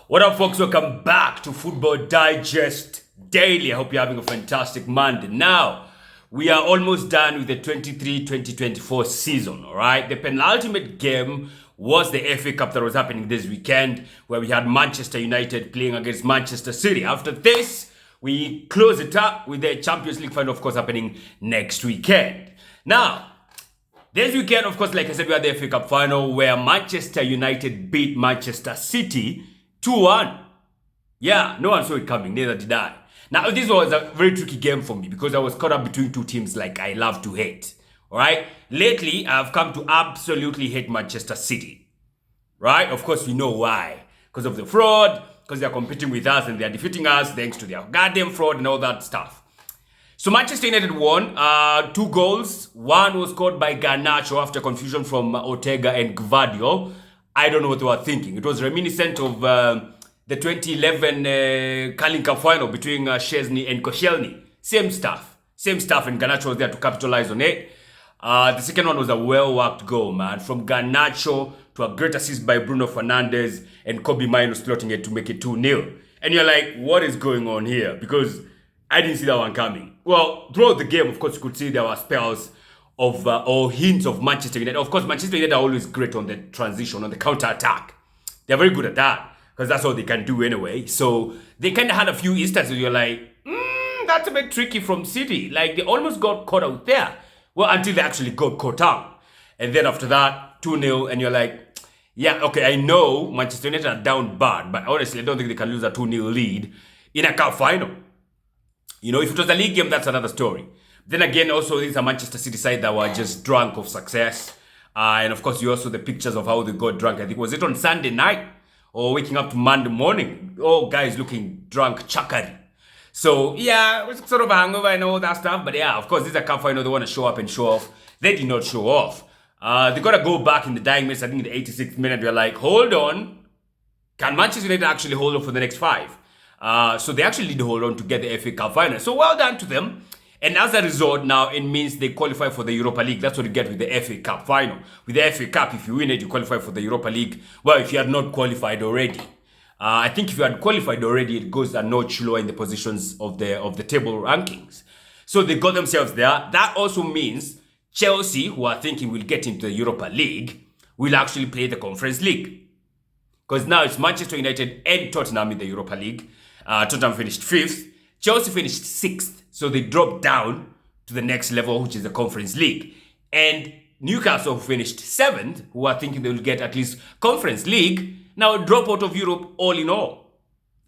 What up, folks? Welcome back to Football Digest Daily. I hope you're having a fantastic Monday. Now, we are almost done with the 23-2024 season, all right? The penultimate game was the F.A Cup that was happening this weekend, where we had Manchester United playing against Manchester City. After this, we close it up with the Champions League final, of course, happening next weekend. Now, this weekend, of course, like I said, we had the F.A Cup final where Manchester United beat Manchester City 2-1. Yeah, no one saw it coming, neither did I. Now, this was a very tricky game for me because I was caught up between two teams like I love to hate. Alright? Lately, I've come to absolutely hate Manchester City. Right? Of course, we know why. Because of the fraud, because they're competing with us and they're defeating us thanks to their goddamn fraud and all that stuff. So Manchester United won 2 goals. One was scored by Nyaassh after confusion from Ortega and Gvardiol. I don't know what they were thinking. It was reminiscent of the 2011 Carling Cup final between Szczesny and Koscielny. Same stuff, and Nyaassh was there to capitalize on it. The second one was a well-worked goal, man. From Nyaassh to a great assist by Bruno Fernandes and Kobe Mainoo slotting it to make it 2-0. And you're like, what is going on here? Because I didn't see that one coming. Well, throughout the game, of course, you could see there were spells of or hints of Manchester United. Of course, Manchester United are always great on the transition, on the counter-attack. They're very good at that because that's all they can do anyway. So they kind of had a few instances where you're like, that's a bit tricky from City. Like, they almost got caught out there. Well, until they actually got caught out. And then after that, 2-0, and you're like, yeah, okay, I know Manchester United are down bad, but honestly, I don't think they can lose a 2-0 lead in a cup final. You know, if it was a league game, that's another story. Then again, also, these are Manchester City side that were just drunk of success. And of course, you also the pictures of how they got drunk. I think, was it on Sunday night or waking up to Monday morning? Oh, guys looking drunk, chakari. So, yeah, it was sort of a hangover and all that stuff. But yeah, of course, this is a cup final. They want to show up and show off. They did not show off. They got to go back in the dying minutes. I think in the 86th minute, they're like, hold on. Can Manchester United actually hold on for the next 5? So they actually did hold on to get the FA Cup final. So well done to them. And as a result, now it means they qualify for the Europa League. That's what you get with the FA Cup final. With the FA Cup, if you win it, you qualify for the Europa League. Well, if you had not qualified already. I think if you had qualified already, it goes a notch lower in the positions of the table rankings. So they got themselves there. That also means Chelsea, who are thinking will get into the Europa League, will actually play the Conference League. Because now it's Manchester United and Tottenham in the Europa League. Tottenham finished 5th. Chelsea finished 6th. So they dropped down to the next level, which is the Conference League. And Newcastle, who finished 7th, who are thinking they will get at least Conference League, now drop out of Europe all in all.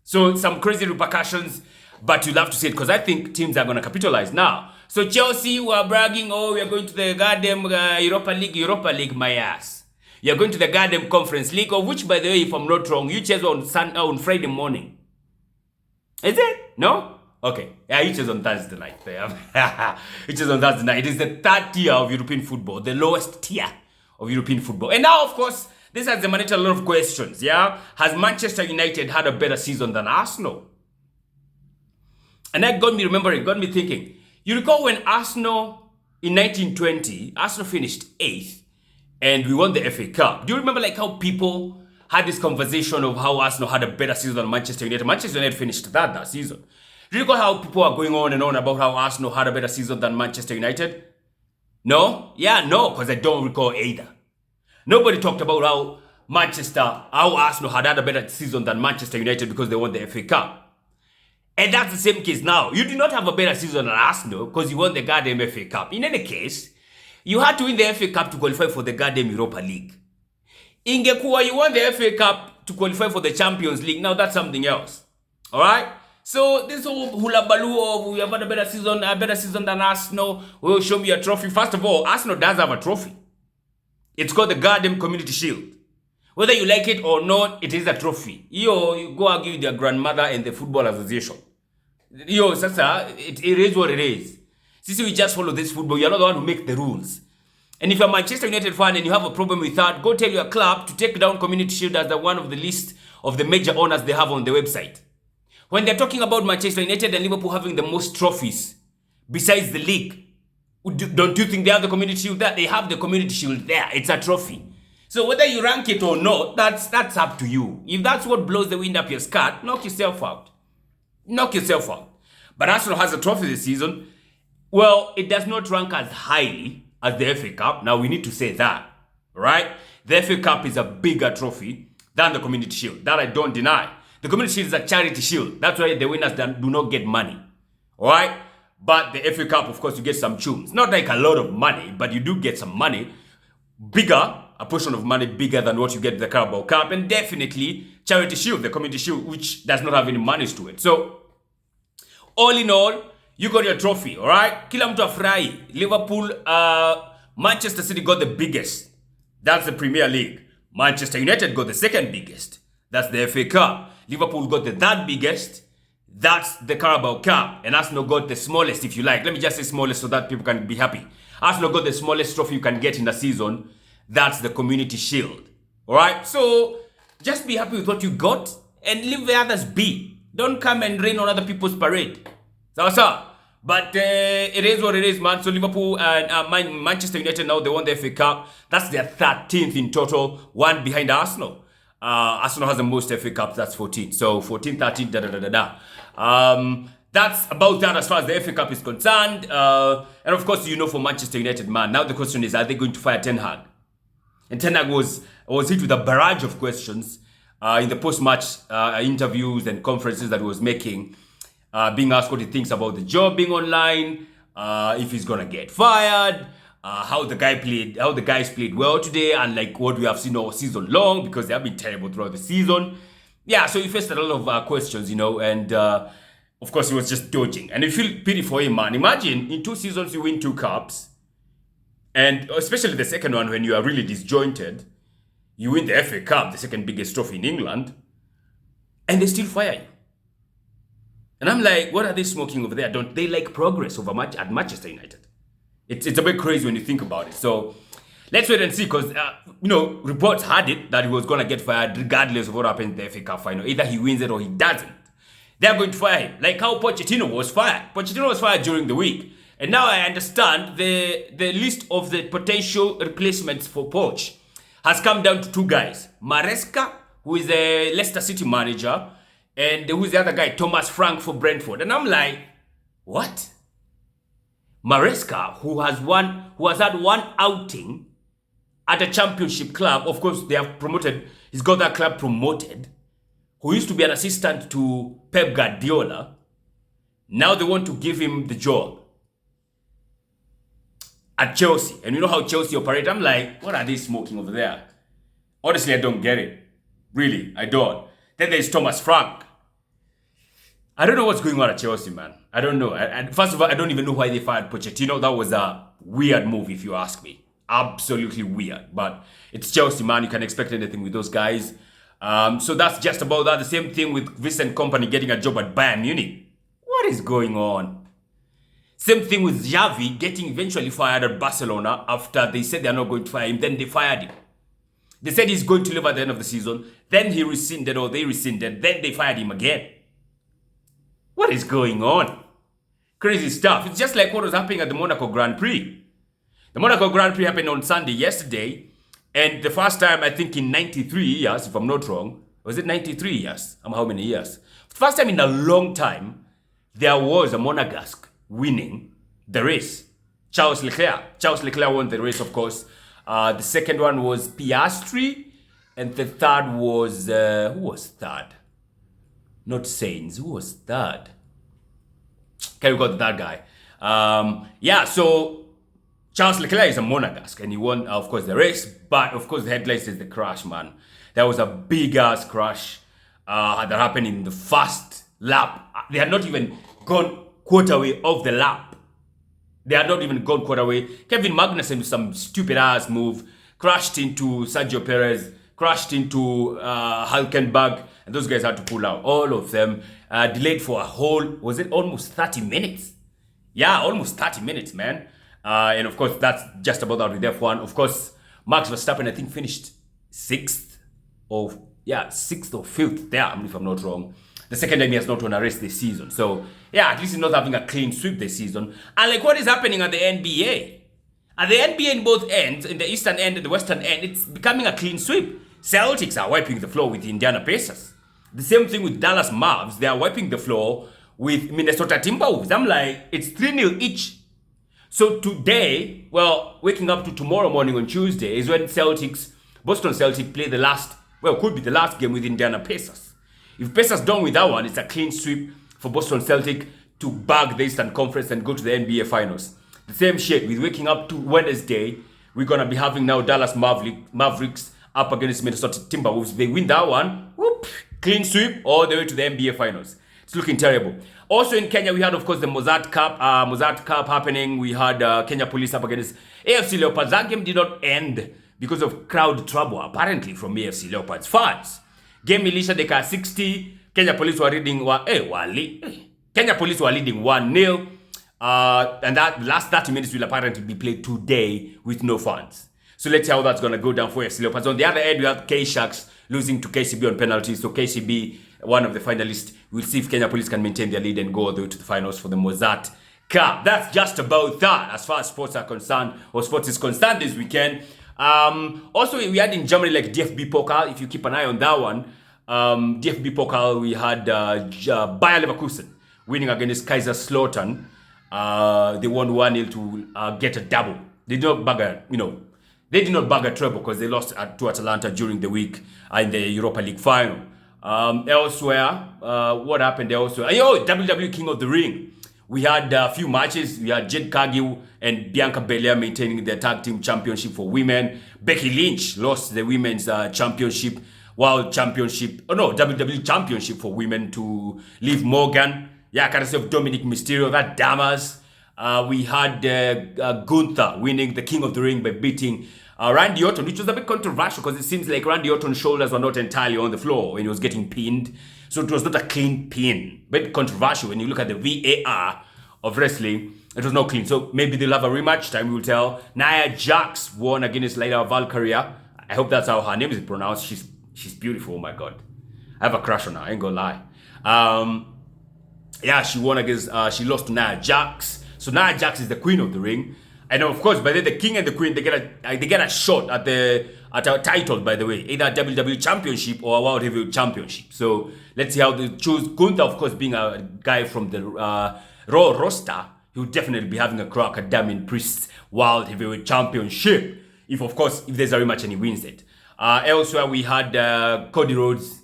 So some crazy repercussions, but you'll have to see it because I think teams are going to capitalize now. So Chelsea, who are bragging, oh, we are going to the goddamn Europa League, my ass. You're going to the goddamn Conference League, of which, by the way, if I'm not wrong, you chose on Friday morning. Is it? No? Okay. Yeah, you chose on Thursday night. You chose on Thursday night. It is the 3rd tier of European football, the lowest tier of European football. And now, of course, this has emanated a lot of questions, yeah? Has Manchester United had a better season than Arsenal? And that got me thinking. You recall when Arsenal, in 1920, Arsenal finished 8th and we won the FA Cup. Do you remember like how people had this conversation of how Arsenal had a better season than Manchester United? Manchester United finished that season. Do you recall how people are going on and on about how Arsenal had a better season than Manchester United? No? Yeah, no, because I don't recall either. Nobody talked about how Arsenal had a better season than Manchester United because they won the FA Cup. And that's the same case now. You did not have a better season than Arsenal because you won the goddamn FA Cup. In any case, you had to win the FA Cup to qualify for the goddamn Europa League. Ingekuwa, you won the FA Cup to qualify for the Champions League. Now that's something else. Alright? So this whole hula baloo of we have had a better season than Arsenal. We'll show me a trophy. First of all, Arsenal does have a trophy. It's called the goddamn Community Shield. Whether you like it or not, it is a trophy. You go argue with your grandmother and the Football Association. Sasa, it is what it is. Since we just follow this football, you're not the one who make the rules. And if you're a Manchester United fan and you have a problem with that, go tell your club to take down Community Shield as one of the list of the major honors they have on the website. When they're talking about Manchester United and Liverpool having the most trophies besides the league, don't you think they have the Community Shield there? They have the Community Shield there. It's a trophy. So whether you rank it or not, that's up to you. If that's what blows the wind up your skirt, knock yourself out. Knock yourself out. But Arsenal has a trophy this season. Well, it does not rank as highly as the FA Cup. Now we need to say that, right? The FA Cup is a bigger trophy than the Community Shield. That I don't deny. The Community Shield is a charity shield. That's why the winners do not get money, all right? But the FA Cup, of course, you get some tunes. Not like a lot of money, but you do get some money. Bigger, a portion of money bigger than what you get with the Carabao Cup. And definitely Charity Shield, the Community Shield, which does not have any monies to it. So, all in all, you got your trophy, all right? Kila mtu afurahi. Liverpool, Manchester City got the biggest. That's the Premier League. Manchester United got the second biggest. That's the FA Cup. Liverpool got the third biggest. That's the Carabao Cup. And Arsenal got the smallest, if you like. Let me just say smallest so that people can be happy. Arsenal got the smallest trophy you can get in a season. That's the Community Shield. Alright? So, just be happy with what you got and leave the others be. Don't come and rain on other people's parade. So. But it is what it is, man. So Liverpool and Manchester United now, they won the FA Cup. That's their 13th in total, one behind Arsenal. Arsenal has the most FA Cups, that's 14. So 14, 13, that's about that as far as the FA Cup is concerned. And of course, you know, for Manchester United, man, now the question is, are they going to fire Ten Hag? And Ten Hag was hit with a barrage of questions in the post-match interviews and conferences that he was making. Being asked what he thinks about the job being online, if he's gonna get fired, how the guys played well today, and like what we have seen all season long, because they have been terrible throughout the season. Yeah, so he faced a lot of questions, you know, and of course he was just dodging. And you feel pity for him, man. Imagine in 2 seasons you win 2 cups, and especially the second one when you are really disjointed, you win the FA Cup, the second biggest trophy in England, and they still fire you. And I'm like, what are they smoking over there? Don't they like progress at Manchester United? It's a bit crazy when you think about it. So let's wait and see, because you know, reports had it that he was gonna get fired regardless of what happens in the FA Cup final. Either he wins it or he doesn't. They're going to fire him, like how Pochettino was fired. Pochettino was fired during the week, and now I understand the list of the potential replacements for Poch has come down to 2 guys: Maresca, who is a Leicester City manager, and who's the other guy? Thomas Frank for Brentford. And I'm like, what? Maresca, who has had one outing at a championship club. Of course, they have promoted. He's got that club promoted. Who used to be an assistant to Pep Guardiola. Now they want to give him the job at Chelsea. And you know how Chelsea operate. I'm like, what are they smoking over there? Honestly, I don't get it. Really, I don't. Then there's Thomas Frank. I don't know what's going on at Chelsea, man. I don't know. First of all, I don't even know why they fired Pochettino. That was a weird move, if you ask me. Absolutely weird. But it's Chelsea, man. You can expect anything with those guys. So that's just about that. The same thing with Vincent Kompany getting a job at Bayern Munich. What is going on? Same thing with Xavi getting eventually fired at Barcelona after they said they're not going to fire him. Then they fired him. They said he's going to leave at the end of the season. Then he rescinded, or they rescinded. Then they fired him again. What is going on? Crazy stuff. It's just like what was happening at the Monaco Grand Prix. The Monaco Grand Prix happened on Sunday yesterday. And the first time, I think in 93 years, if I'm not wrong. Was it 93 years? How many years? First time in a long time, there was a Monegasque winning the race. Charles Leclerc. Charles Leclerc won the race, of course. The second one was Piastri, and the third was, who was third? Not Sainz, who was third? Can we go to that guy? Yeah, so Charles Leclerc is a Monegasque, and he won, of course, the race, but of course the headlights is the crash, man. There was a big-ass crash that happened in the first lap. They had not even gone quarter way of the lap. They had not even gone quarter way. Kevin Magnussen, with some stupid ass move, crashed into Sergio Perez, crashed into Hülkenberg, and those guys had to pull out. All of them delayed for a whole, was it almost 30 minutes? Yeah, almost 30 minutes, man. And of course, that's just about that with F1. Of course, Max Verstappen, I think, finished 6th or 5th there, if I'm not wrong. The second time he has not won a race this season. So, yeah, at least he's not having a clean sweep this season. And like what is happening at the NBA? At the NBA in both ends, in the eastern end and the western end, it's becoming a clean sweep. Celtics are wiping the floor with the Indiana Pacers. The same thing with Dallas Mavs. They are wiping the floor with Minnesota Timberwolves. I'm like, it's 3-0 each. So today, well, waking up to tomorrow morning on Tuesday is when Boston Celtics play could be the last game with Indiana Pacers. If Pacers don't win that one, it's a clean sweep for Boston Celtics to bag the Eastern Conference and go to the NBA Finals. The same shit with waking up to Wednesday. We're going to be having now Dallas Mavericks up against Minnesota Timberwolves. If they win that one, whoop, clean sweep all the way to the NBA Finals. It's looking terrible. Also in Kenya, we had, of course, the Mozzart Cup happening. We had Kenya Police up against AFC Leopards. That game did not end because of crowd trouble, apparently, from AFC Leopards fans. Game ilisha dakika 60. Kenya Police were leading 1-0. And that last 30 minutes will apparently be played today with no fans. So let's see how that's going to go down for AFC Leopards. On the other end, we have K-Sharks losing to KCB on penalties. So KCB, one of the finalists, we'll see if Kenya Police can maintain their lead and go all the way to the finals for the Mozzart Cup. That's just about that as far as sports are concerned, or sports is concerned this weekend. Also, we had in Germany like DFB Pokal, if you keep an eye on that one. DFB Pokal, we had Bayer Leverkusen winning against Kaiserslautern. They won 1-0 to get a double. They did not bag a treble because they lost to Atalanta during the week in the Europa League final. Elsewhere, what happened elsewhere? WWE King of the Ring. We had a few matches. We had Jade Cargill and Bianca Belair maintaining their tag team championship for women. Becky Lynch lost the women's WWE championship for women to Liv Morgan. Courtesy of Dominic Mysterio, that Damas. We had Gunther winning the King of the Ring by beating Randy Orton, which was a bit controversial because it seems like Randy Orton's shoulders were not entirely on the floor when he was getting pinned. So it was not a clean pin. But controversial when you look at the VAR of wrestling. It was not clean. So maybe they'll have a rematch. Time will tell. Nia Jax won against Lyra Valkyria. I hope that's how her name is pronounced. She's beautiful. Oh my God. I have a crush on her. I ain't gonna lie. She won against, she lost to Nia Jax. So Nia Jax is the queen of the ring. And of course, by then the king and the queen, they get a shot at a title, by the way, either WWE Championship or a World Heavyweight Championship. So let's see how they choose. Gunther, of course, being a guy from the Raw roster, he would definitely be having a crack at Damien Priest's World Heavyweight Championship. If there's a rematch and he wins it. Elsewhere, we had Cody Rhodes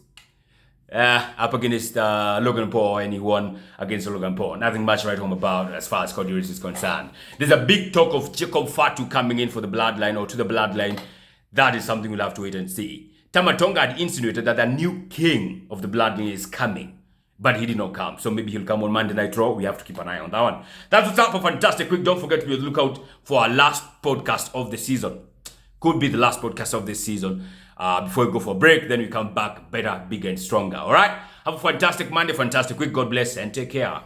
up against Logan Paul, and he won against Logan Paul. Nothing much to write home about as far as Cody Rhodes is concerned. There's a big talk of Jacob Fatu coming in for the bloodline or to the bloodline. That is something we'll have to wait and see. Tama Tonga had insinuated that the new king of the bloodline is coming, but he did not come. So maybe he'll come on Monday Night Raw. We have to keep an eye on that one. That's what's up for Fantastic Week. Don't forget to be on the lookout for our last podcast of the season. Could be the last podcast of this season. Before we go for a break, then we come back better, bigger, and stronger. All right? Have a fantastic Monday, fantastic week. God bless and take care.